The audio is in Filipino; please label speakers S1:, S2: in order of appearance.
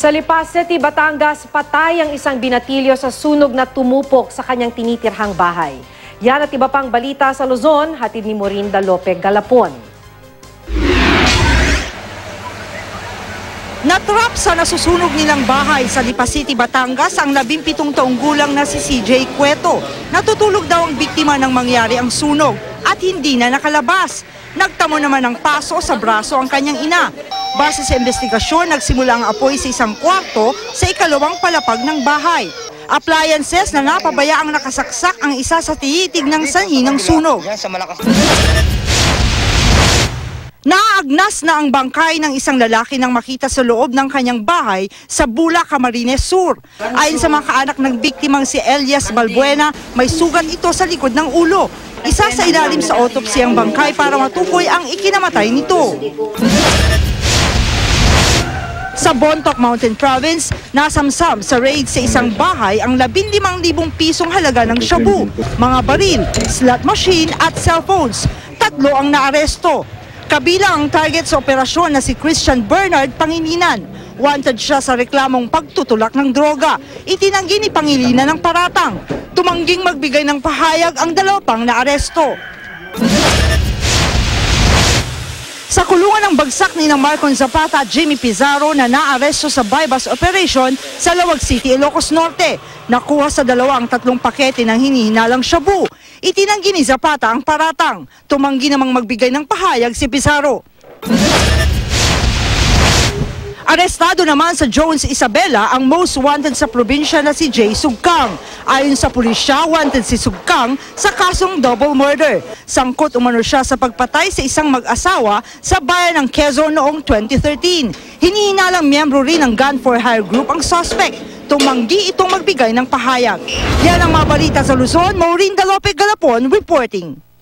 S1: Sa Lipa City, Batangas, patay ang isang binatilyo sa sunog na tumupok sa kanyang tinitirhang bahay. Yan at iba pang balita sa Luzon, hatid ni Morinda Lope Galapon.
S2: Natrap sa nasusunog nilang bahay sa Lipa City, Batangas ang 17 taong gulang na si CJ Cueto. Natutulog daw ang biktima nang mangyari ang sunog at hindi na nakalabas. Nagtamo naman ng paso sa braso ang kanyang ina. Base sa investigasyon, nagsimula ang apoy sa isang kwarto sa ikalawang palapag ng bahay. Appliances na napabayaang nakasaksak ang isa sa tiyitig ng sanhi ng sunog. Naagnas na ang bangkay ng isang lalaki nang makita sa loob ng kanyang bahay sa Bula, Camarines Sur. Ayon sa mga kaanak ng biktimang si Elias Balbuena, may sugat ito sa likod ng ulo. Isa sa ilalim sa autopsy ang bangkay para matukoy ang ikinamatay nito. Sa Bontoc Mountain Province, nasamsam sa raid sa isang bahay ang 15,000 pisong halaga ng shabu, mga baril, slot machine at cellphones. 3 ang naaresto. Kabilang ang target sa operasyon na si Christian Bernard Pangilinan. Wanted siya sa reklamong pagtutulak ng droga. Itinanggi ni Pangilinan ng paratang. Tumangging magbigay ng pahayag ang 2 pang naaresto. Sa kulungan ng bagsak ni Marcon Zapata at Jimmy Pizarro na naaresto sa bypass operation sa Lawag City, Ilocos Norte. Nakuha sa 2 ang 3 pakete ng hinihinalang shabu. Itinanggi ni Zapata ang paratang. Tumanggi namang magbigay ng pahayag si Pizarro. Arestado naman sa Jones, Isabela ang most wanted sa probinsya na si Jay Sugkang. Ayon sa pulisya, wanted si Sugkang sa kasong double murder. Sangkot umano siya sa pagpatay sa isang mag-asawa sa bayan ng Quezon noong 2013. Hinihinalang miyembro rin ng Gun for Hire group ang suspect. Tumanggi itong magbigay ng pahayag. Yan ang mga balita sa Luzon. Morinda Lope Galapon reporting.